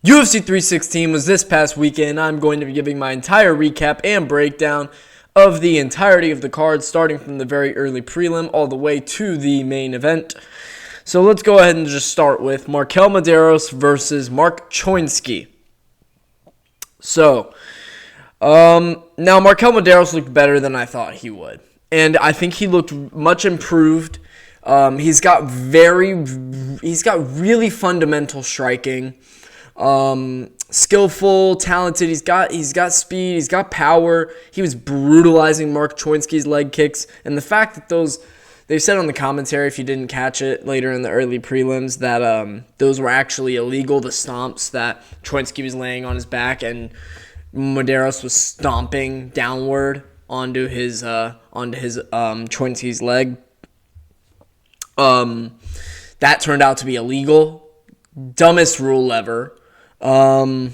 UFC 316 was this past weekend. I'm going to be giving my entire recap and breakdown of the entirety of the card, starting from the very early prelim all the way to the main event. So let's go ahead and just start with Markel Medeiros versus Mark Choinsky. So, now Markel Medeiros looked better than I thought he would. And I think he looked much improved. He's got really fundamental striking. Skillful, talented. He's got speed. He's got power. He was brutalizing Mark Choinsky's leg kicks, and the fact that they said on the commentary, if you didn't catch it later in the early prelims, that those were actually illegal. The stomps that Choinsky was laying on his back and Medeiros was stomping downward onto his Choinsky's leg. That turned out to be illegal. Dumbest rule ever. But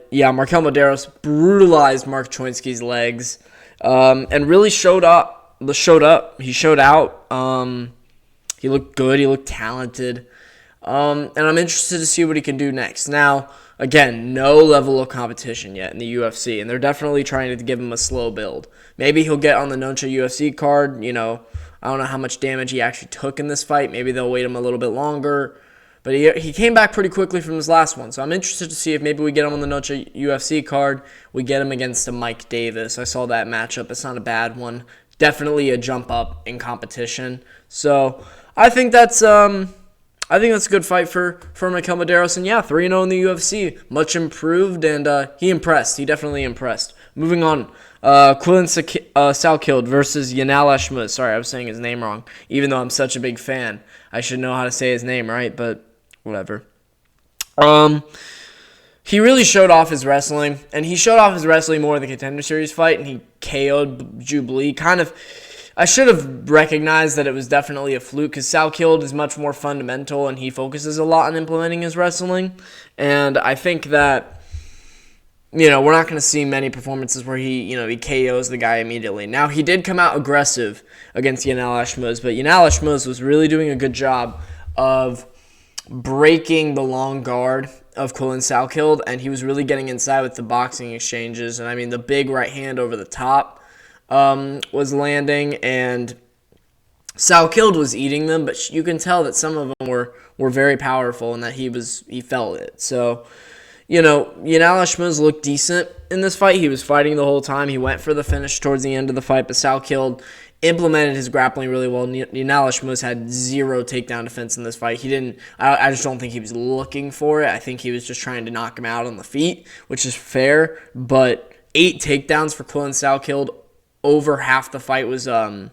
yeah, Markel Medeiros brutalized Mark Choinsky's legs, and really showed up. He showed out. He looked good. He looked talented. And I'm interested to see what he can do next. Now, again, no level of competition yet in the UFC, and they're definitely trying to give him a slow build. Maybe he'll get on the Noncha UFC card. I don't know how much damage he actually took in this fight. Maybe they'll wait him a little bit longer. But he came back pretty quickly from his last one. So I'm interested to see if maybe we get him on the Noncha UFC card. We get him against a Mike Davis. I saw that matchup. It's not a bad one. Definitely a jump up in competition. So I think that's a good fight for Markel Medeiros. And yeah, 3-0 in the UFC. Much improved, and he impressed. He definitely impressed. Moving on. Quillen Salkild versus Yanal Ashmuz. Sorry, I was saying his name wrong. Even though I'm such a big fan, I should know how to say his name, right? But whatever. He really showed off his wrestling, and he showed off his wrestling more in the Contender Series fight, and he KO'd Jubilee. I should have recognized that it was definitely a fluke, because Salkild is much more fundamental, and he focuses a lot on implementing his wrestling. And I think that, we're not going to see many performances where he KOs the guy immediately. Now, he did come out aggressive against Yanal Ashmuz, but Yanal Ashmuz was really doing a good job of breaking the long guard of Quillen Salkild, and he was really getting inside with the boxing exchanges. And the big right hand over the top was landing, and Salkild was eating them, but you can tell that some of them were very powerful and that he felt it. So, Yanal Ashmuz looked decent in this fight. He was fighting the whole time. He went for the finish towards the end of the fight, but Salkild implemented his grappling really well. Yanal Ashmuz had zero takedown defense in this fight. I just don't think he was looking for it. I think he was just trying to knock him out on the feet, which is fair. But 8 takedowns for Quillen Salkild. Over half the fight was in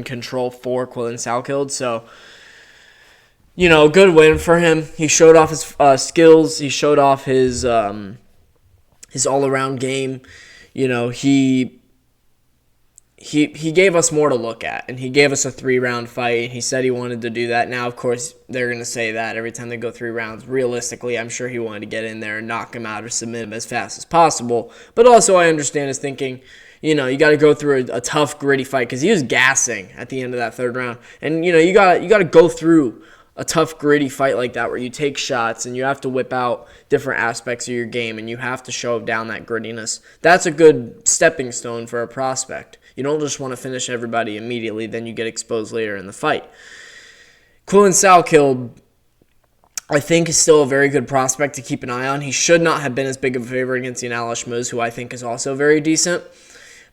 control for Quillen Salkild. So, good win for him. He showed off his skills. He showed off his all-around game. He gave us more to look at, and he gave us a 3-round fight. He said he wanted to do that. Now, of course, they're going to say that every time they go 3 rounds. Realistically, I'm sure he wanted to get in there and knock him out or submit him as fast as possible. But also, I understand his thinking. You got to go through a tough, gritty fight, because he was gassing at the end of that 3rd round. And, you got to go through a tough, gritty fight like that where you take shots and you have to whip out different aspects of your game and you have to show down that grittiness. That's a good stepping stone for a prospect. You don't just want to finish everybody immediately, then you get exposed later in the fight. Quillen Salkild, I think, is still a very good prospect to keep an eye on. He should not have been as big of a favorite against Yanal Ashmuz, who I think is also very decent.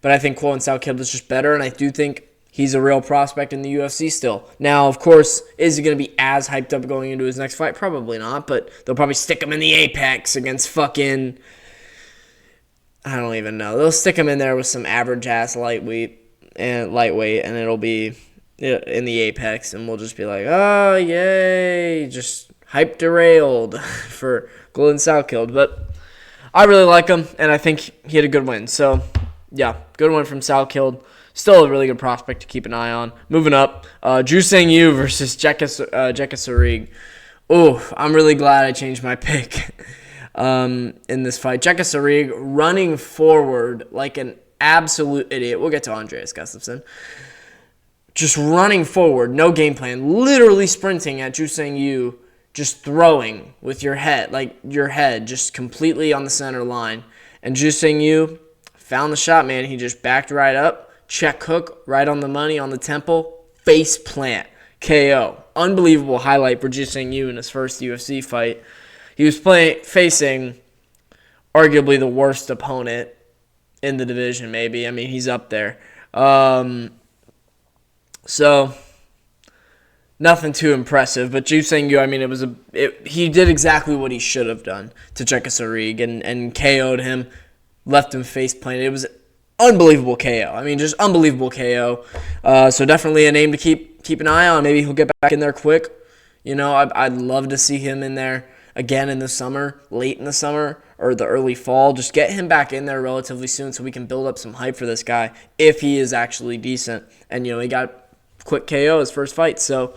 But I think Quillen Salkild is just better, and I do think he's a real prospect in the UFC still. Now, of course, is he going to be as hyped up going into his next fight? Probably not, but they'll probably stick him in the Apex against fucking, I don't even know. They'll stick him in there with some average-ass lightweight, and it'll be in the Apex, and we'll just be like, oh, yay, just hype derailed for Quillen Salkild. But I really like him, and I think he had a good win. So, yeah, good one from Salkild. Still a really good prospect to keep an eye on. Moving up, Juseng Yu versus Jeka Sarig. Oh, I'm really glad I changed my pick in this fight. Jeka Sarig running forward like an absolute idiot. We'll get to Andreas Gustafsson. Just running forward, no game plan, literally sprinting at Juseng Yu, just throwing with your head, just completely on the center line. And Jusing Yu found the shot, man. He just backed right up, check hook, right on the money, on the temple, face plant, KO. Unbelievable highlight for Jusing Yu in his first UFC fight. He was facing arguably the worst opponent in the division, maybe. I mean, he's up there. So nothing too impressive, but Jusing Yu, I mean, he did exactly what he should have done to Chekasarig and KO'd him, left him face planted. It was unbelievable KO. I mean, just unbelievable KO. So definitely a name to keep an eye on. Maybe he'll get back in there quick. You know, I'd love to see him in there again in the summer, late in the summer, or the early fall. Just get him back in there relatively soon so we can build up some hype for this guy if he is actually decent. And, you know, he got quick KO his first fight. So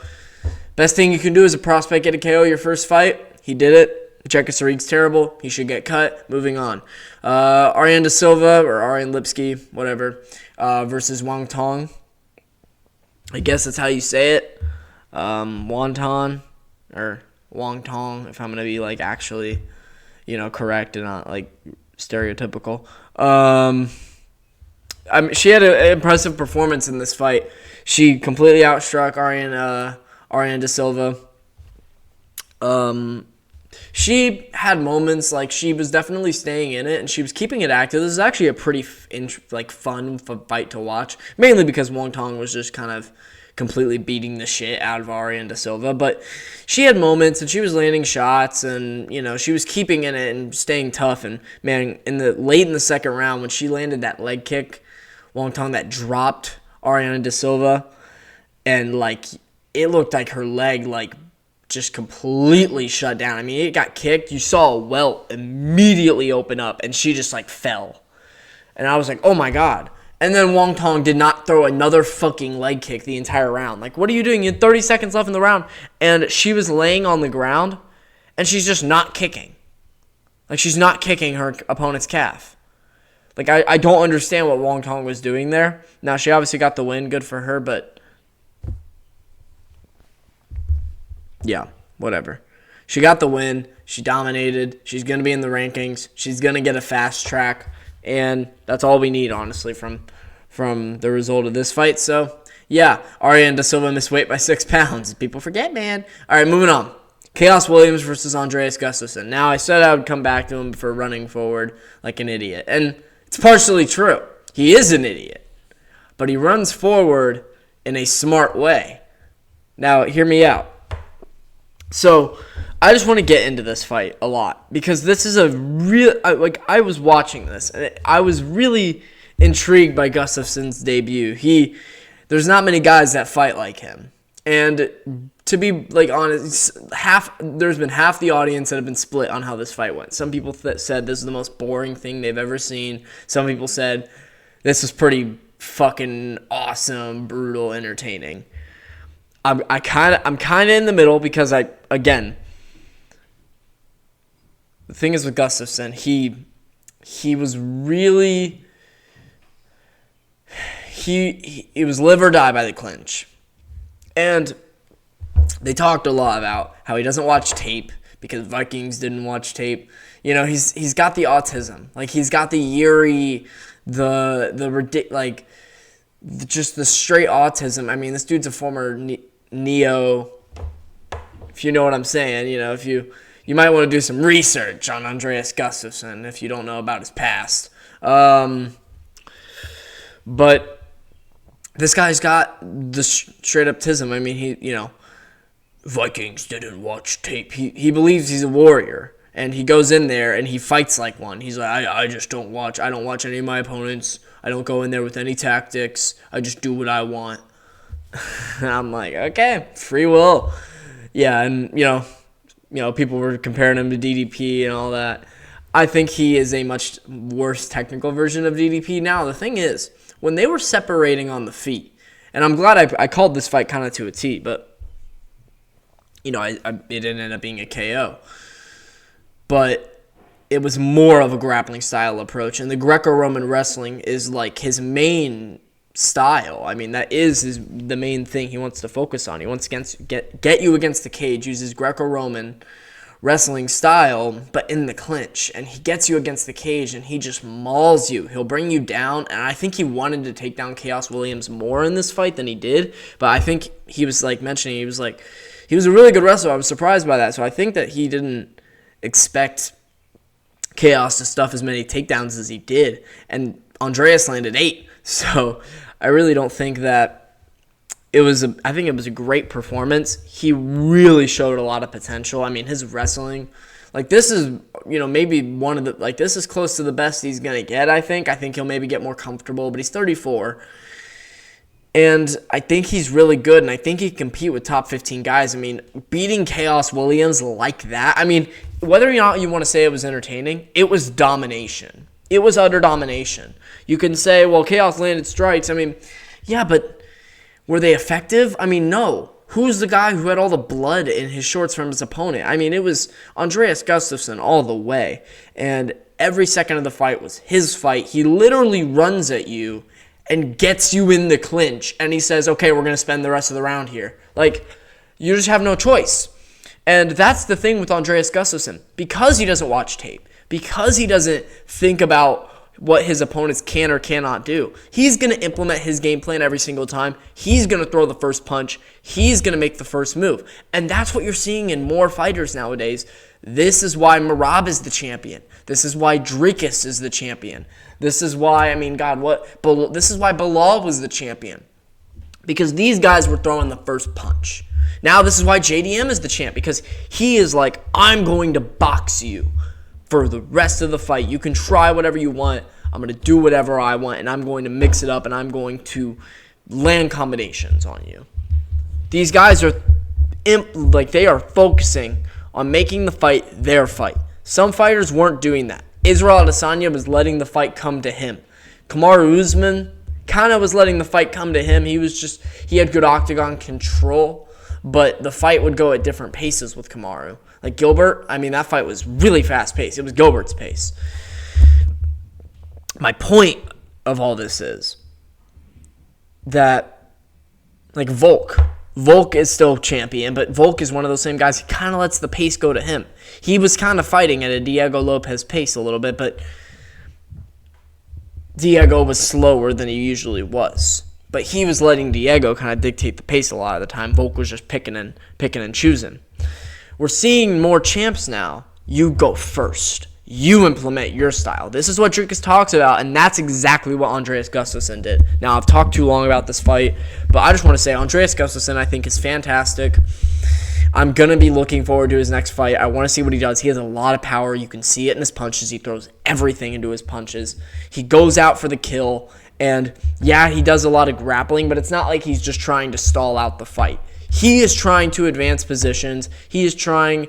best thing you can do as a prospect, get a KO your first fight. He did it. Chekasarig's terrible. He should get cut. Moving on. Ariane Da Silva, or Ariane Lipski, whatever, versus Wang Tong. I guess that's how you say it. Wonton, or Wang Tong, if I'm going to be, like, actually, you know, correct and not, like, stereotypical. She had an impressive performance in this fight. She completely outstruck Ariane Da Silva. She had moments, like, she was definitely staying in it, and she was keeping it active. This is actually a pretty fun fight to watch, mainly because Wang Tong was just kind of completely beating the shit out of Ariane Da Silva. But she had moments, and she was landing shots, and, you know, she was keeping in it and staying tough. And, man, late in the second round, when she landed that leg kick, Wang Tong, that dropped Ariane Da Silva, and, like, it looked like her leg, like, just completely shut down. I mean, it got kicked. You saw a welt immediately open up, and she just, like, fell. And I was like, oh, my God. And then Wang Tong did not throw another fucking leg kick the entire round. Like, what are you doing? You had 30 seconds left in the round, and she was laying on the ground, and she's just not kicking. Like, she's not kicking her opponent's calf. Like, I don't understand what Wang Tong was doing there. Now, she obviously got the win. Good for her, but yeah, whatever. She got the win. She dominated. She's going to be in the rankings. She's going to get a fast track. And that's all we need, honestly, from the result of this fight. So, yeah, Ariane Da Silva missed weight by 6 pounds. People forget, man. All right, moving on. Chaos Williams versus Andreas Gustafsson. Now, I said I would come back to him for running forward like an idiot. And it's partially true. He is an idiot. But he runs forward in a smart way. Now, hear me out. So, I just want to get into this fight a lot because this is a real, I was watching this and I was really intrigued by Gustafsson's debut. There's not many guys that fight like him. And to be, like, honest, there's been half the audience that have been split on how this fight went. Some people said this is the most boring thing they've ever seen. Some people said this was pretty fucking awesome, brutal, entertaining. I'm kind of in the middle because the thing is with Gustafsson, he was really he was live or die by the clinch. And they talked a lot about how he doesn't watch tape because Vikings didn't watch tape. You know, he's got the autism. Like, he's got the Yuri, just the straight autism. I mean, this dude's a former Neo, if you know what I'm saying. You know, if you might want to do some research on Andreas Gustafsson if you don't know about his past. But this guy's got the straight up tism. I mean, Vikings didn't watch tape. He believes he's a warrior, and he goes in there and he fights like one. He's like, I don't watch any of my opponents. I don't go in there with any tactics. I just do what I want. And I'm like, okay, free will. Yeah, and people were comparing him to DDP and all that. I think he is a much worse technical version of DDP. Now, the thing is, when they were separating on the feet, and I'm glad I called this fight kind of to a T, but, it ended up being a KO. But it was more of a grappling style approach, and the Greco-Roman wrestling is like his main style. I mean, that is the main thing he wants to focus on. He wants to get you against the cage, uses Greco-Roman wrestling style, but in the clinch. And he gets you against the cage, and he just mauls you. He'll bring you down, and I think he wanted to take down Chaos Williams more in this fight than he did. But I think he was mentioning, he was a really good wrestler. I was surprised by that. So I think that he didn't expect Chaos to stuff as many takedowns as he did. And Andreas landed 8. So I really don't think that I think it was a great performance. He really showed a lot of potential. I mean, his wrestling, this is, maybe one of the, this is close to the best he's going to get, I think. I think he'll maybe get more comfortable, but he's 34. And I think he's really good, and I think he can compete with top 15 guys. I mean, beating Chaos Williams like that, I mean, whether or not you want to say it was entertaining, it was domination. It was utter domination. You can say, well, Chaos landed strikes. I mean, yeah, but were they effective? I mean, no. Who's the guy who had all the blood in his shorts from his opponent? I mean, it was Andreas Gustafsson all the way. And every second of the fight was his fight. He literally runs at you and gets you in the clinch. And he says, okay, we're going to spend the rest of the round here. You just have no choice. And that's the thing with Andreas Gustafsson. Because he doesn't watch tape, because he doesn't think about what his opponents can or cannot do, he's going to implement his game plan every single time. He's going to throw the first punch. He's going to make the first move. And that's what you're seeing in more fighters nowadays. This is why Merab is the champion. This is why Dricus is the champion. This is why, this is why Bilal was the champion. Because these guys were throwing the first punch. Now this is why JDM is the champ. Because he is I'm going to box you for the rest of the fight. You can try whatever you want. I'm going to do whatever I want, and I'm going to mix it up, and I'm going to land combinations on you. These guys are they are focusing on making the fight their fight. Some fighters weren't doing that. Israel Adesanya was letting the fight come to him. Kamaru Usman kind of was letting the fight come to him. He had good octagon control, but the fight would go at different paces with Kamaru. Gilbert, that fight was really fast-paced. It was Gilbert's pace. My point of all this is that, Volk is still champion, but Volk is one of those same guys. He kind of lets the pace go to him. He was kind of fighting at a Diego Lopez pace a little bit, but Diego was slower than he usually was. But he was letting Diego kind of dictate the pace a lot of the time. Volk was just picking and choosing. We're seeing more champs now. You go first. You implement your style. This is what Dricus talks about, and that's exactly what Andreas Gustafsson did. Now, I've talked too long about this fight, but I just want to say Andreas Gustafsson, I think, is fantastic. I'm going to be looking forward to his next fight. I want to see what he does. He has a lot of power. You can see it in his punches. He throws everything into his punches. He goes out for the kill, and yeah, he does a lot of grappling, but it's not like he's just trying to stall out the fight. He is trying to advance positions. He is trying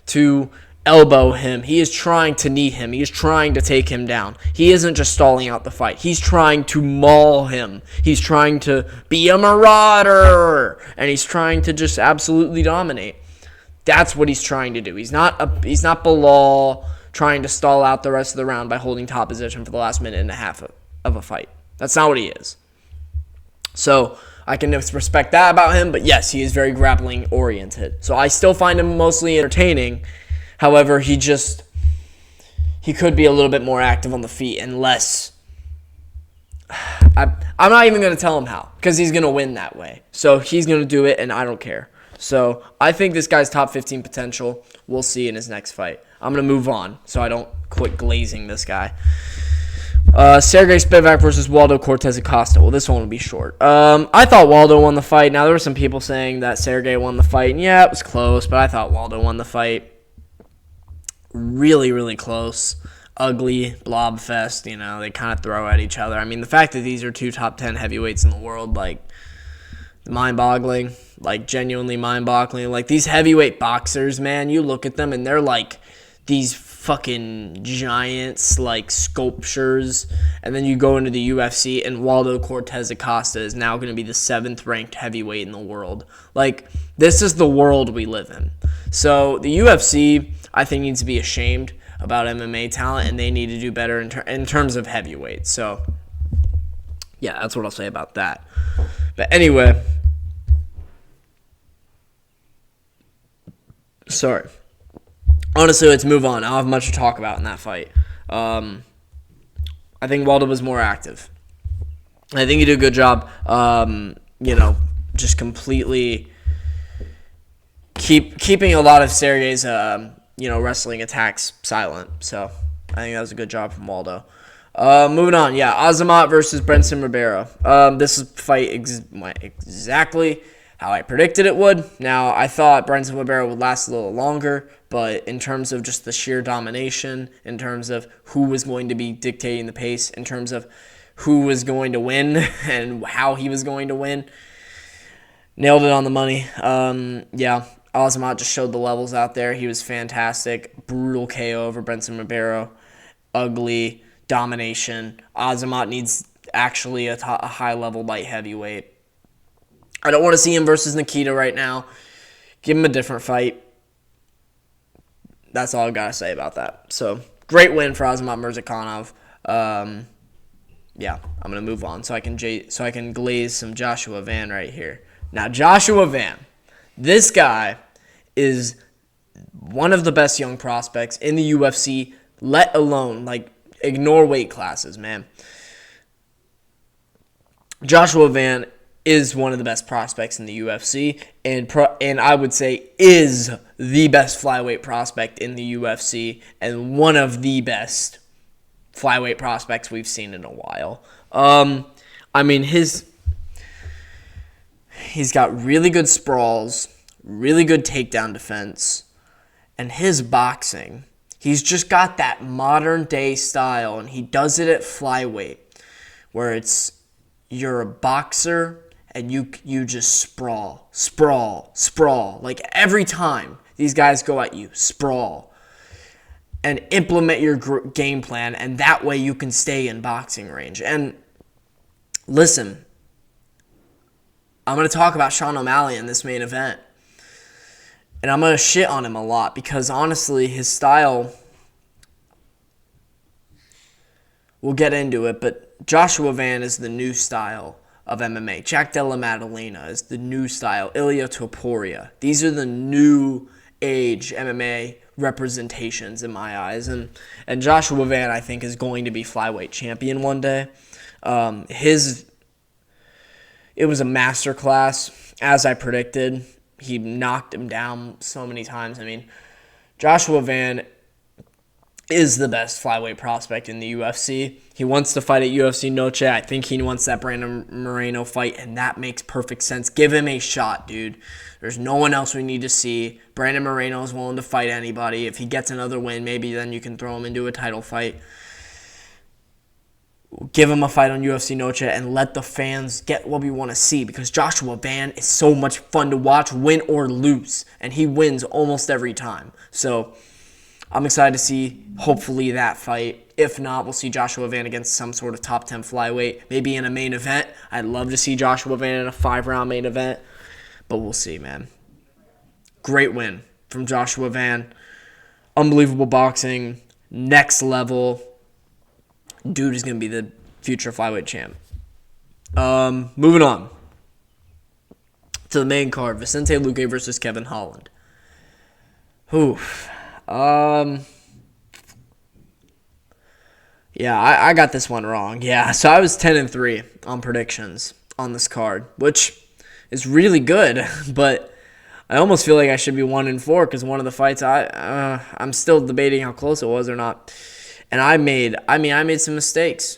to elbow him. He is trying to knee him. He is trying to take him down. He isn't just stalling out the fight. He's trying to maul him. He's trying to be a marauder. And he's trying to just absolutely dominate. That's what he's trying to do. He's not Bilal trying to stall out the rest of the round by holding top position for the last minute and a half of a fight. That's not what he is. So I can respect that about him, but yes, he is very grappling oriented. So I still find him mostly entertaining. However, he could be a little bit more active on the feet and less. I'm not even going to tell him how, because he's going to win that way. So he's going to do it, and I don't care. So I think this guy's top 15 potential. We'll see in his next fight. I'm going to move on so I don't quit glazing this guy. Sergey Spivak versus Waldo Cortez Acosta. Well, this one will be short. I thought Waldo won the fight. Now, there were some people saying that Sergey won the fight. And yeah, it was close, but I thought Waldo won the fight. Really, really close. Ugly blob fest. They kind of throw at each other. I mean, the fact that these are two top 10 heavyweights in the world, mind-boggling. Genuinely mind-boggling. These heavyweight boxers, man, you look at them and they're these fucking giants, sculptures, and then you go into the UFC and Waldo Cortez Acosta is now going to be the 7th ranked heavyweight in the world. This is the world we live in. So the UFC, I think, needs to be ashamed about MMA talent, and they need to do better in terms of heavyweight. So Yeah, that's what I'll say about that. But anyway, sorry. Honestly, let's move on. I don't have much to talk about in that fight. I think Waldo was more active. I think he did a good job, just completely keeping a lot of Sergey's, wrestling attacks silent. So I think that was a good job from Waldo. Moving on, Azamat versus Brenson Ribeiro. This fight went exactly how I predicted it would. Now, I thought Brenson Ribeiro would last a little longer, but in terms of just the sheer domination, in terms of who was going to be dictating the pace, in terms of who was going to win and how he was going to win, nailed it on the money. Azamat just showed the levels out there. He was fantastic. Brutal KO over Brenson Ribeiro. Ugly domination. Azamat needs actually a high-level light heavyweight. I don't want to see him versus Nikita right now. Give him a different fight. That's all I've got to say about that. So, great win for Azamat Murzakanov. I'm going to move on so I can glaze some Joshua Van right here. Now, Joshua Van, this guy is one of the best young prospects in the UFC, let alone, ignore weight classes, man. Joshua Van is one of the best prospects in the UFC, and I would say is the best flyweight prospect in the UFC, and one of the best flyweight prospects we've seen in a while. He's got really good sprawls, really good takedown defense, and his boxing, he's just got that modern day style, and he does it at flyweight, where you're a boxer and you just sprawl. Like every time these guys go at you, sprawl. And implement your game plan, and that way you can stay in boxing range. And listen, I'm going to talk about Sean O'Malley in this main event. And I'm going to shit on him a lot because, honestly, his style, we'll get into it, but Joshua Van is the new style of MMA. Jack Della Maddalena is the new style. Ilia Topuria. These are the new age MMA representations in my eyes. And Joshua Van, I think, is going to be flyweight champion one day. It was a masterclass, as I predicted. He knocked him down so many times. Joshua Van is the best flyweight prospect in the UFC. He wants to fight at UFC Noche. I think he wants that Brandon Moreno fight, and that makes perfect sense. Give him a shot, dude. There's no one else we need to see. Brandon Moreno is willing to fight anybody. If he gets another win, maybe then you can throw him into a title fight. Give him a fight on UFC Noche and let the fans get what we want to see, because Joshua Van is so much fun to watch, win or lose, and he wins almost every time. So I'm excited to see, hopefully, that fight. If not, we'll see Joshua Van against some sort of top 10 flyweight, maybe in a main event. I'd love to see Joshua Van in a 5-round main event, but we'll see, man. Great win from Joshua Van. Unbelievable boxing, next level. Dude is going to be the future flyweight champ. Moving on to the main card, Vicente Luque versus Kevin Holland. I got this one wrong. Yeah, so I was 10-3 on predictions on this card, which is really good, but I almost feel like I should be 1-4 because one of the fights I'm still debating how close it was or not. And I made some mistakes.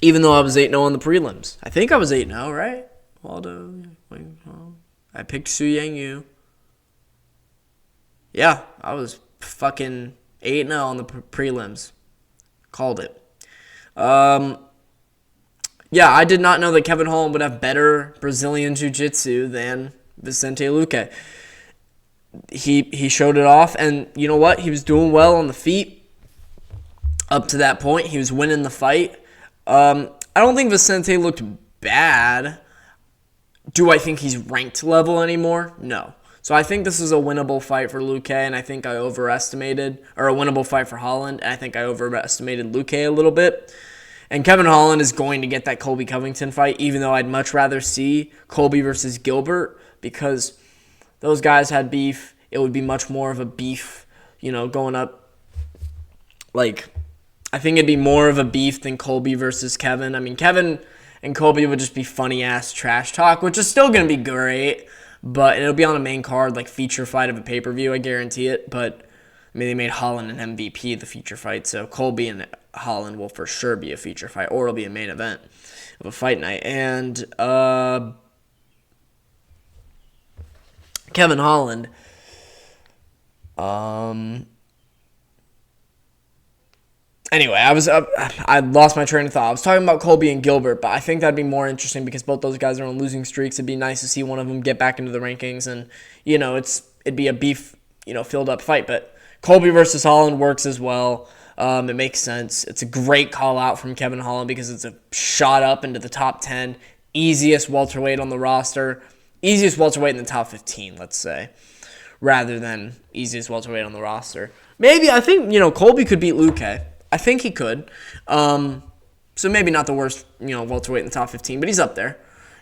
Even though I was 8-0 on the prelims. I think I was 8-0, right? Waldo. I picked Su Yang Yu. Yeah, I was fucking 8-0 on the prelims. Called it. I did not know that Kevin Holland would have better Brazilian Jiu-Jitsu than Vicente Luque. He showed it off, and you know what? He was doing well on the feet. Up to that point, he was winning the fight. I don't think Vicente looked bad. Do I think he's ranked level anymore? No. So I think this is a winnable fight for Luque, and I think a winnable fight for Holland, and I think I overestimated Luque a little bit. And Kevin Holland is going to get that Colby Covington fight, even though I'd much rather see Colby versus Gilbert, because those guys had beef. It would be much more of a beef, going up. Like, I think it'd be more of a beef than Colby versus Kevin. I mean, Kevin and Colby would just be funny-ass trash talk, which is still going to be great, but it'll be on a main card, like feature fight of a pay-per-view, I guarantee it. But, I mean, they made Holland an MVP, the feature fight, so Colby and Holland will for sure be a feature fight, or it'll be a main event of a fight night. And Kevin Holland, anyway, I lost my train of thought. I was talking about Colby and Gilbert, but I think that'd be more interesting because both those guys are on losing streaks. It'd be nice to see one of them get back into the rankings, and it'd be a beef, filled up fight. But Colby versus Holland works as well. It makes sense. It's a great call out from Kevin Holland because it's a shot up into the top 10, easiest welterweight on the roster, easiest welterweight in the top 15, let's say, rather than easiest welterweight on the roster. Maybe, I think, Colby could beat Luque. I think he could. So maybe not the worst, welterweight in the top 15, but he's up there.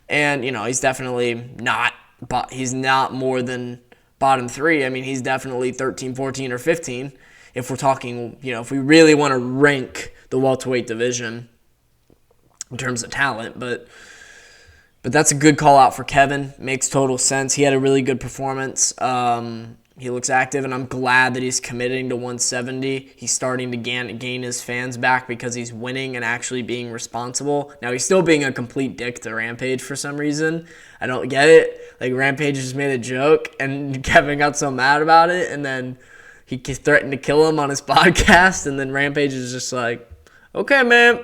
And, he's definitely not, but he's not more than bottom 3. I mean, he's definitely 13, 14, or 15 if we're talking, if we really want to rank the welterweight division in terms of talent. But that's a good call out for Kevin. Makes total sense. He had a really good performance. He looks active, and I'm glad that he's committing to 170. He's starting to gain his fans back because he's winning and actually being responsible. Now, he's still being a complete dick to Rampage for some reason. I don't get it. Like, Rampage just made a joke, and Kevin got so mad about it, and then he threatened to kill him on his podcast, and then Rampage is just like, okay, man.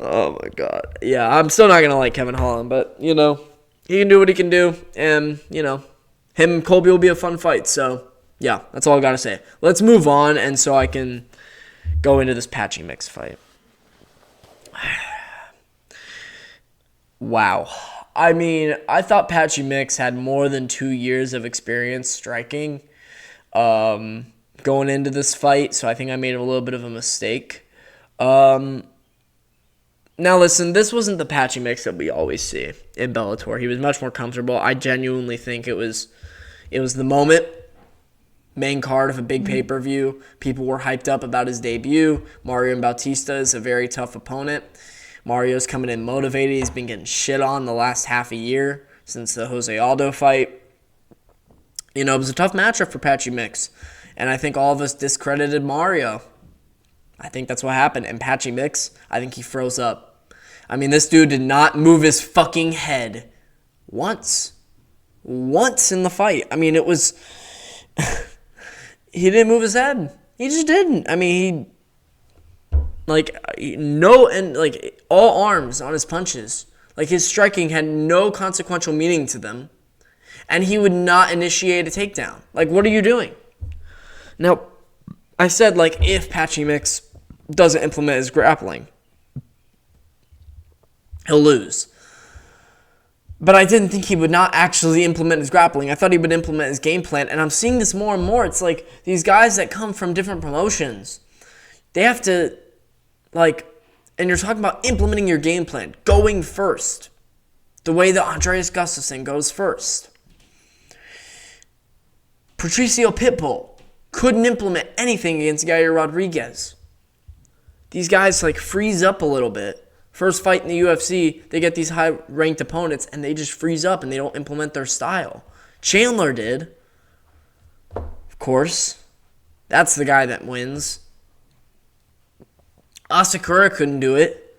Oh, my God. Yeah, I'm still not going to like Kevin Holland, but, he can do what he can do, and, him and Colby will be a fun fight. So, yeah, that's all I got to say. Let's move on, and so I can go into this Patchy Mix fight. Wow. I mean, I thought Patchy Mix had more than 2 years of experience striking going into this fight, so I think I made a little bit of a mistake. Now, listen, this wasn't the Patchy Mix that we always see in Bellator. He was much more comfortable. I genuinely think it was the moment, main card of a big pay-per-view. People were hyped up about his debut. Mario Bautista is a very tough opponent. Mario's coming in motivated. He's been getting shit on the last half a year since the Jose Aldo fight. It was a tough matchup for Patchy Mix, and I think all of us discredited Mario. I think that's what happened. And Patchy Mix, I think he froze up. I mean, this dude did not move his fucking head once in the fight. I mean, it was... he didn't move his head. He just didn't. I mean, all arms on his punches. Like, his striking had no consequential meaning to them. And he would not initiate a takedown. Like, what are you doing? Now, I said, if Patchy Mix doesn't implement his grappling, he'll lose. But I didn't think he would not actually implement his grappling. I thought he would implement his game plan. And I'm seeing this more and more. It's like these guys that come from different promotions, they have to, and you're talking about implementing your game plan, going first, the way that Andreas Gustafsson goes first. Patricio Pitbull couldn't implement anything against Yair Rodriguez. These guys, freeze up a little bit. First fight in the UFC, they get these high-ranked opponents, and they just freeze up, and they don't implement their style. Chandler did. Of course. That's the guy that wins. Asakura couldn't do it.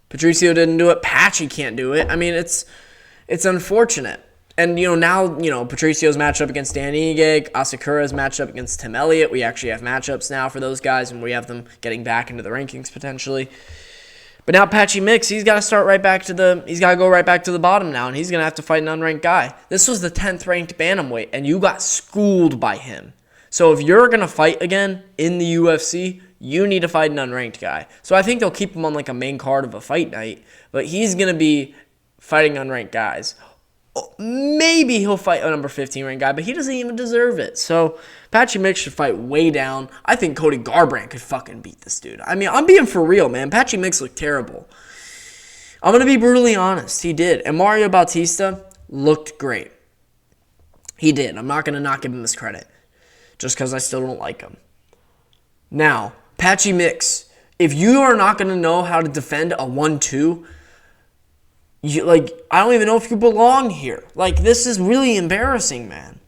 Patricio didn't do it. Patchy can't do it. I mean, it's unfortunate. And, now, Patricio's matched up against Dan Ige. Asakura's matched up against Tim Elliott. We actually have matchups now for those guys, and we have them getting back into the rankings potentially. But now Patchy Mix, he's got to go right back to the bottom now, and he's going to have to fight an unranked guy. This was the 10th ranked bantamweight, and you got schooled by him. So if you're going to fight again in the UFC, you need to fight an unranked guy. So I think they'll keep him on a main card of a fight night, but he's going to be fighting unranked guys. maybe he'll fight a number 15 ranked guy, but he doesn't even deserve it. So Patchy Mix should fight way down. I think Cody Garbrandt could fucking beat this dude. I mean, I'm being for real, man. Patchy Mix looked terrible. I'm going to be brutally honest. He did. And Mario Bautista looked great. He did. I'm not going to not give him this credit just because I still don't like him. Now, Patchy Mix, if you are not going to know how to defend a 1-2, I don't even know if you belong here. This is really embarrassing, man.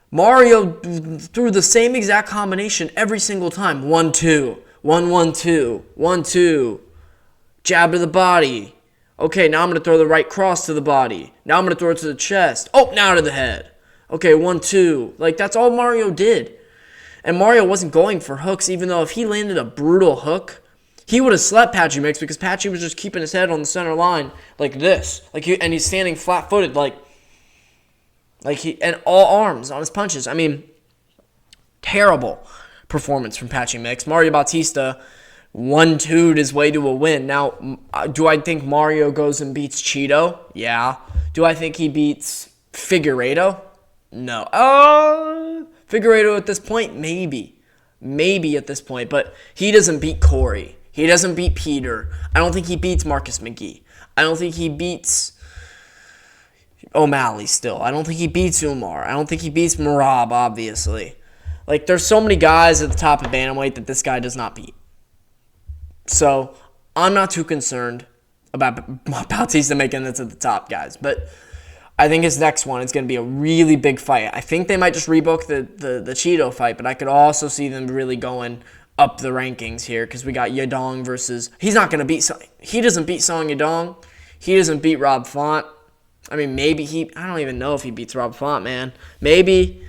Mario threw the same exact combination every single time. 1-2, 1-1-2, 1-2, jab to the body. Okay, now I'm going to throw the right cross to the body. Now I'm going to throw it to the chest. Oh, now to the head. Okay, 1-2. That's all Mario did. And Mario wasn't going for hooks, even though if he landed a brutal hook, he would have slept Patchy Mix because Patchy was just keeping his head on the center line like this. And he's standing flat-footed and all arms on his punches. I mean, terrible performance from Patchy Mix. Mario Bautista 1-2'd his way to a win. Now, do I think Mario goes and beats Cheeto? Yeah. Do I think he beats Figueiredo? No. Figueiredo at this point? Maybe. Maybe at this point. But he doesn't beat Corey. He doesn't beat Peter. I don't think he beats Marcus McGee. I don't think he beats O'Malley still. I don't think he beats Umar. I don't think he beats Merab, obviously. There's so many guys at the top of bantamweight that this guy does not beat. So, I'm not too concerned about Bautista making it to the top, guys. But I think his next one is going to be a really big fight. I think they might just rebook the Cheeto fight, but I could also see them really going up the rankings here because we got Yadong versus... He's not going to beat... He doesn't beat Song Yadong. He doesn't beat Rob Font. I mean, maybe he... I don't even know if he beats Rob Font, man. Maybe,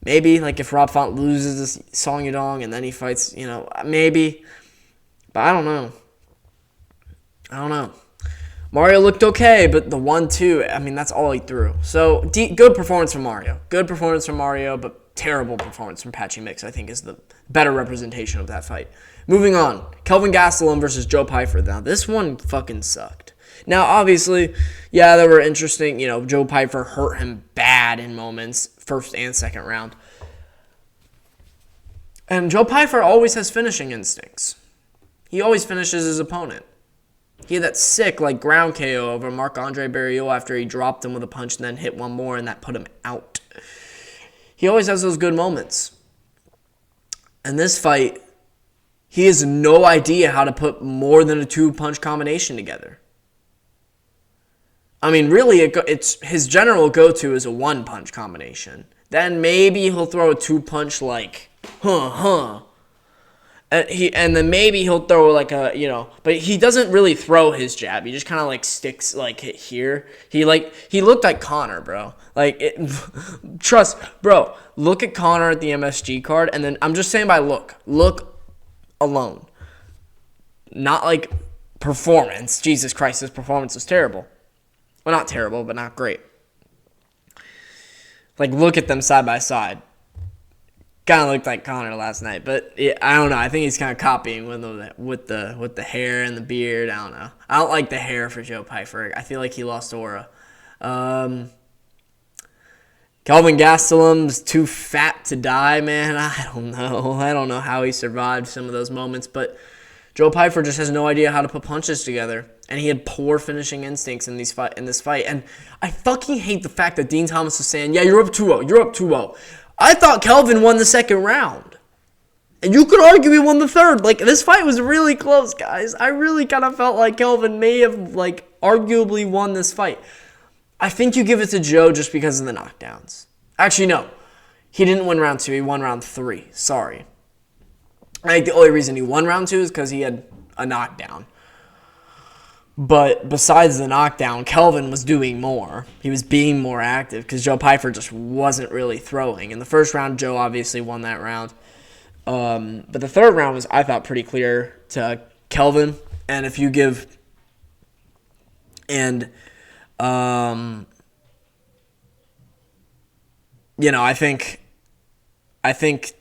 if Rob Font loses to Song Yadong and then he fights, maybe. But I don't know. Mario looked okay, but the 1-2, I mean, that's all he threw. So, good performance from Mario. Good performance from Mario, but terrible performance from Patchy Mix, I think, is the better representation of that fight. Moving on, Kelvin Gastelum versus Joe Pyfer. Now, this one fucking sucked. Now, obviously, yeah, they were interesting. Joe Pyfer hurt him bad in moments, first and second round. And Joe Pyfer always has finishing instincts. He always finishes his opponent. He had that sick, ground KO over Marc-Andre Barrios after he dropped him with a punch and then hit one more, and that put him out. He always has those good moments. And this fight, he has no idea how to put more than a two-punch combination together. I mean, really, it's his general go-to is a one-punch combination. Then maybe he'll throw a two-punch and then maybe he'll throw but he doesn't really throw his jab. He just kind of sticks hit here. He looked like Conor, bro. Look at Conor at the MSG card, and then I'm just saying by look alone, not performance. Jesus Christ, his performance is terrible. Well, not terrible, but not great. Look at them side by side. Kind of looked like Conor last night, but I don't know. I think he's kind of copying with the hair and the beard. I don't know. I don't like the hair for Joe Pyfer. I feel like he lost aura. Kelvin Gastelum's too fat to die, man. I don't know. I don't know how he survived some of those moments, but Joe Pyfer just has no idea how to put punches together, and he had poor finishing instincts in this fight. And I fucking hate the fact that Dean Thomas was saying, "Yeah, you're up 2-0. You're up 2-0." I thought Kelvin won the second round. And you could argue he won the third. This fight was really close, guys. I really kind of felt like Kelvin may have, arguably won this fight. I think you give it to Joe just because of the knockdowns. Actually, no. He didn't win round 2. He won round 3. Sorry. I think the only reason he won round 2 is because he had a knockdown. But besides the knockdown, Kelvin was doing more. He was being more active because Joe Pyfer just wasn't really throwing. In the first round, Joe obviously won that round. But the third round was, I thought, pretty clear to Kelvin. And if you give... And, I think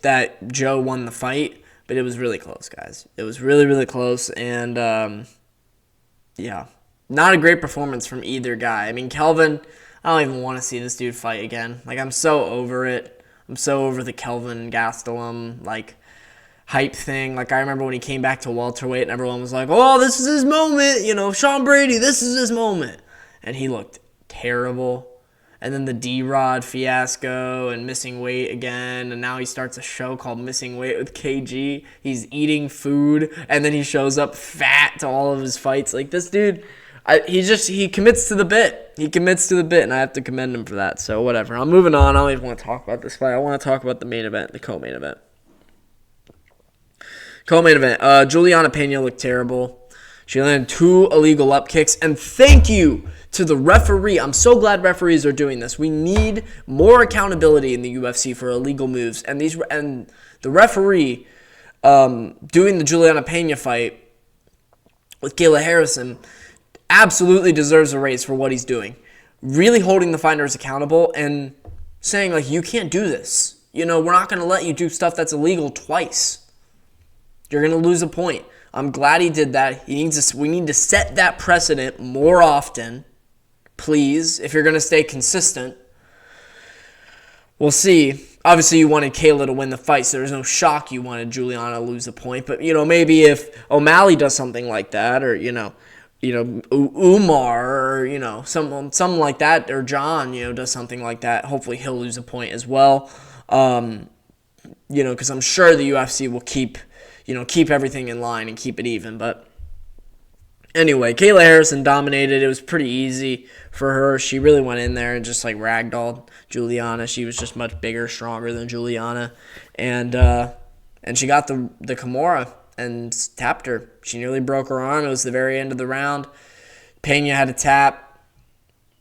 that Joe won the fight, but it was really close, guys. It was really, really close. And, yeah, not a great performance from either guy. I mean, Kelvin, I don't even want to see this dude fight again. Like, I'm so over it. I'm so over the Kelvin Gastelum, like, hype thing. Like, I remember when he came back to welterweight and everyone was like, oh, this is his moment. You know, Sean Brady, this is his moment. And he looked terrible. And then the D-Rod fiasco and missing weight again. And now he starts a show called Missing Weight with KG. He's eating food. And then he shows up fat to all of his fights. Like, this dude, he commits to the bit. He commits to the bit, and I have to commend him for that. So, whatever. I'm moving on. I don't even want to talk about this fight. I want to talk about the main event, the co-main event. Co-main event. Juliana Pena looked terrible. She landed 2 illegal up kicks. And thank you to the referee. I'm so glad referees are doing this. We need more accountability in the UFC for illegal moves. And the referee doing the Juliana Pena fight with Kayla Harrison absolutely deserves a raise for what he's doing. Really holding the fighters accountable and saying, like, you can't do this. You know, we're not going to let you do stuff that's illegal twice. You're going to lose a point. I'm glad he did that. We need to set that precedent more often, please, if you're going to stay consistent. We'll see. Obviously, you wanted Kayla to win the fight, so there's no shock you wanted Juliana to lose a point. But, you know, maybe if O'Malley does something like that, or, you know, Umar, or, you know, something like that, or John, you know, does something like that, hopefully he'll lose a point as well. You know, because I'm sure the UFC will keep everything in line and keep it even. But anyway, Kayla Harrison dominated. It was pretty easy for her. She really went in there and just like ragdolled Juliana. She was just much bigger, stronger than Juliana. And she got the Kimura and tapped her. She nearly broke her arm. It was the very end of the round. Pena had a tap.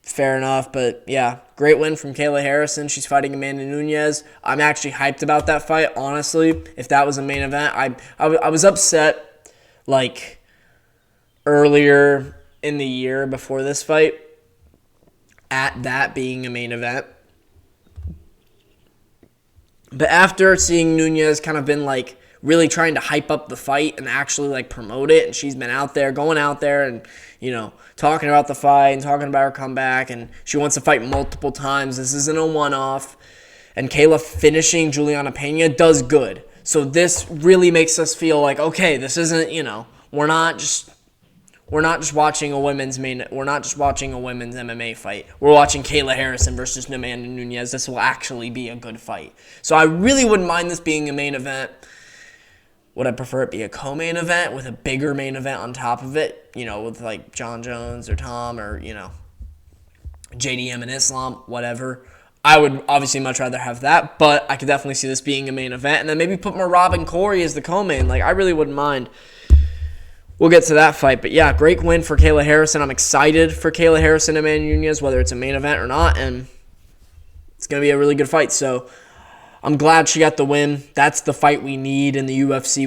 Fair enough, but yeah, great win from Kayla Harrison. She's fighting Amanda Nunes. I'm actually hyped about that fight, honestly. If that was a main event, I was upset, like, earlier in the year before this fight at that being a main event. But after seeing Nunes kind of been, like, really trying to hype up the fight and actually, like, promote it, and she's been going out there and, you know, talking about the fight and talking about her comeback, and she wants to fight multiple times. This isn't a one-off. And Kayla finishing Juliana Pena does good. So this really makes us feel like, okay, this isn't, you know, we're not just watching a women's MMA fight. We're watching Kayla Harrison versus Amanda Nunes. This will actually be a good fight. So I really wouldn't mind this being a main event. Would I prefer it be a co-main event with a bigger main event on top of it? You know, with like John Jones or Tom or, you know, JDM and Islam, whatever. I would obviously much rather have that, but I could definitely see this being a main event. And then maybe put Merab and Corey as the co-main. Like, I really wouldn't mind. We'll get to that fight. But yeah, great win for Kayla Harrison. I'm excited for Kayla Harrison and Amanda Nunes, whether it's a main event or not. And it's going to be a really good fight. So I'm glad she got the win. That's the fight we need in the UFC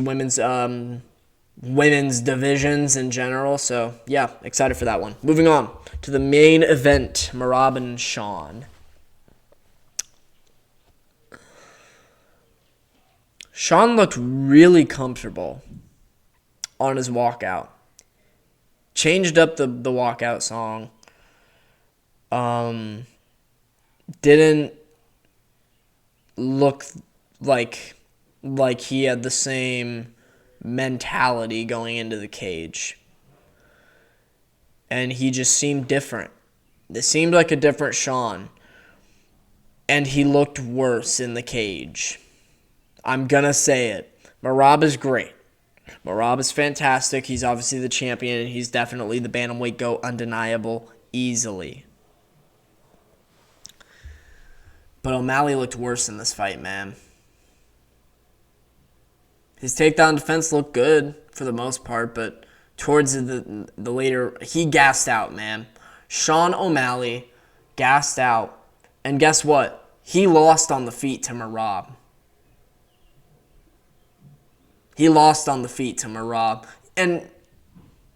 women's divisions in general. So, yeah, excited for that one. Moving on to the main event, Merab and Sean. Sean looked really comfortable on his walkout. Changed up the walkout song. Didn't look like he had the same mentality going into the cage. And he just seemed different. It seemed like a different Sean. And he looked worse in the cage. I'm going to say it. Merab is great. Merab is fantastic. He's obviously the champion, and he's definitely the bantamweight GOAT, undeniable, easily. But O'Malley looked worse in this fight, man. His takedown defense looked good for the most part, but towards the later, he gassed out, man. Sean O'Malley gassed out. And guess what? He lost on the feet to Merab. He lost on the feet to Merab. And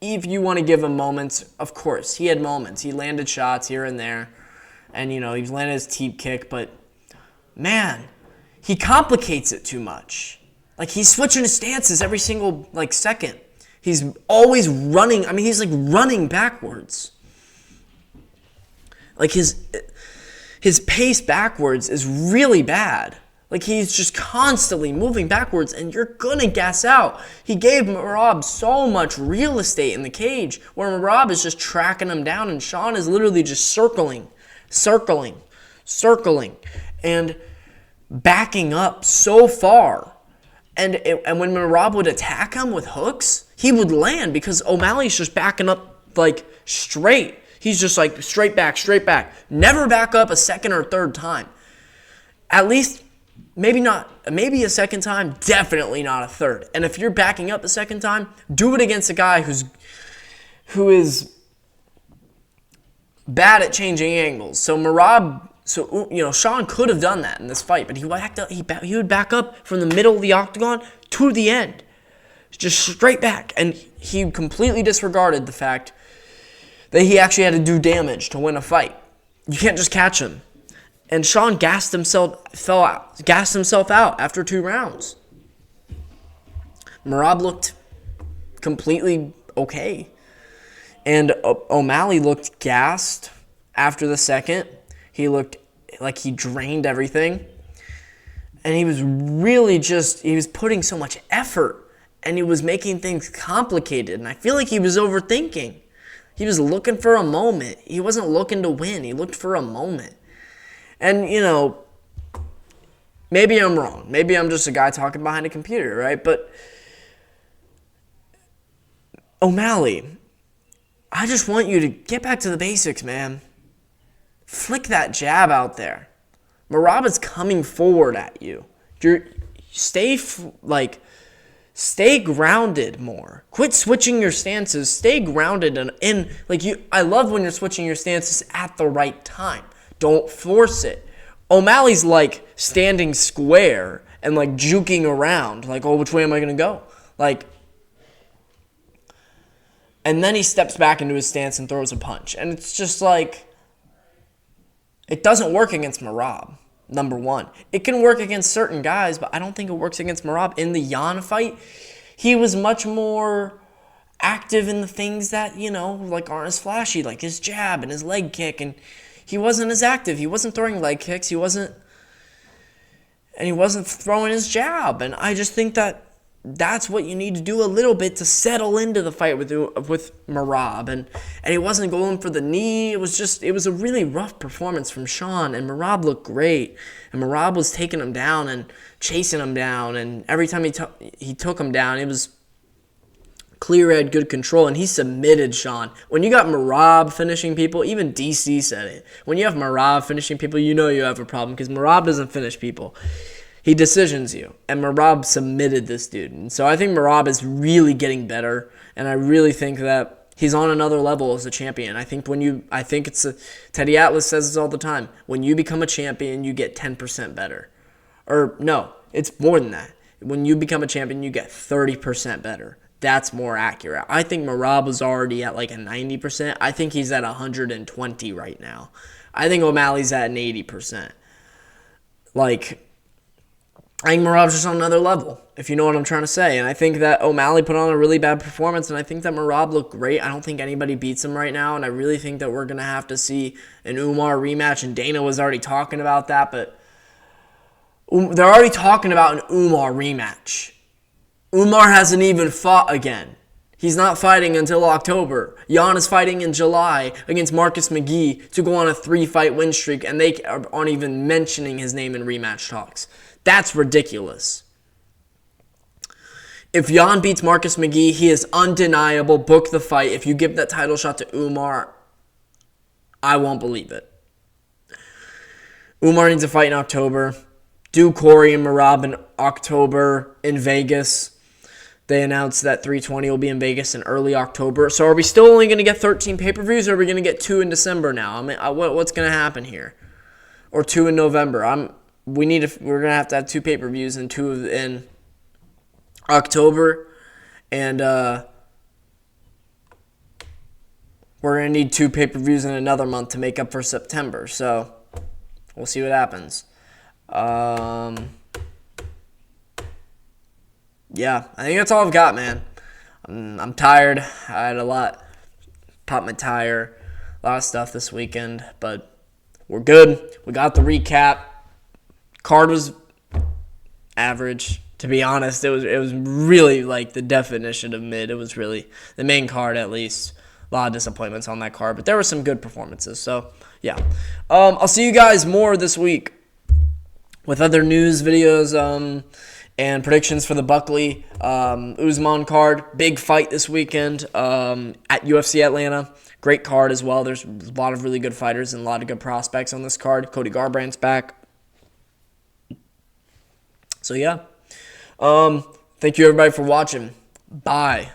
if you want to give him moments, of course, he had moments. He landed shots here and there. And, you know, he landed his teep kick. But, man, he complicates it too much. Like, he's switching his stances every single, like, second. He's always running. I mean, he's, like, running backwards. Like his pace backwards is really bad. Like he's just constantly moving backwards and you're gonna gas out. He gave Merab so much real estate in the cage where Merab is just tracking him down and Sean is literally just circling, and backing up so far. And when Merab would attack him with hooks, he would land because O'Malley's just backing up like straight. He's just like straight back. Never back up a second or third time. At least, maybe a second time, definitely not a third. And if you're backing up the second time, do it against a guy who is bad at changing angles. So Sean could have done that in this fight, but he would back up from the middle of the octagon to the end. Just straight back. And he completely disregarded the fact that he actually had to do damage to win a fight. You can't just catch him. And Sean gassed himself out after 2 rounds. Merab looked completely okay. And O'Malley looked gassed after the second. He looked like he drained everything. And he was really he was putting so much effort. And he was making things complicated. And I feel like he was overthinking. He was looking for a moment. He wasn't looking to win. He looked for a moment. And, maybe I'm wrong. Maybe I'm just a guy talking behind a computer, right? But O'Malley, I just want you to get back to the basics, man. Flick that jab out there. Merab is coming forward at you. Stay grounded more. Quit switching your stances. Stay grounded I love when you're switching your stances at the right time. Don't force it. O'Malley's like standing square and like juking around. Like, oh, which way am I going to go? And then he steps back into his stance and throws a punch. And it's just like, it doesn't work against Merab, number one. It can work against certain guys, but I don't think it works against Merab. In the Jan fight, he was much more active in the things that, aren't as flashy, like his jab and his leg kick, and he wasn't as active. He wasn't throwing leg kicks. He wasn't throwing his jab. And I just think that that's what you need to do a little bit to settle into the fight with Merab. And he wasn't going for the knee. It was a really rough performance from Sean. And Merab looked great. And Merab was taking him down and chasing him down. And every time he took him down, it was clear-head, good control, and he submitted Sean. When you got Merab finishing people, even DC said it. When you have Merab finishing people, you know you have a problem because Merab doesn't finish people. He decisions you, and Merab submitted this dude. And so I think Merab is really getting better, and I really think that he's on another level as a champion. Teddy Atlas says this all the time. When you become a champion, you get 10% better. Or no, it's more than that. When you become a champion, you get 30% better. That's more accurate. I think Merab was already at like a 90%. I think he's at 120 right now. I think O'Malley's at an 80%. I think Merab's just on another level, if you know what I'm trying to say. And I think that O'Malley put on a really bad performance, and I think that Merab looked great. I don't think anybody beats him right now, and I really think that we're going to have to see an Umar rematch, and Dana was already talking about that, but they're already talking about an Umar rematch. Umar hasn't even fought again. He's not fighting until October. Jan is fighting in July against Marcus McGee to go on a 3-fight win streak, and they aren't even mentioning his name in rematch talks. That's ridiculous. If Jan beats Marcus McGee, he is undeniable. Book the fight. If you give that title shot to Umar, I won't believe it. Umar needs a fight in October. Do Corey and Merab in October in Vegas. They announced that 320 will be in Vegas in early October. So are we still only going to get 13 pay-per-views, or are we going to get 2 in December now? I mean, what's going to happen here? Or 2 in November? We're going to have 2 pay-per-views and 2 in October. And we're going to need 2 pay-per-views in another month to make up for September. So we'll see what happens. Yeah, I think that's all I've got, man. I'm tired. I had a lot. Popped my tire. A lot of stuff this weekend. But we're good. We got the recap. Card was average, to be honest. It was really like the definition of mid. It was really the main card, at least. A lot of disappointments on that card, but there were some good performances. So yeah, I'll see you guys more this week with other news videos and predictions for the Buckley Usman card. Big fight this weekend at UFC Atlanta. Great card as well. There's a lot of really good fighters and a lot of good prospects on this card. Cody Garbrandt's back. So yeah, thank you everybody for watching. Bye.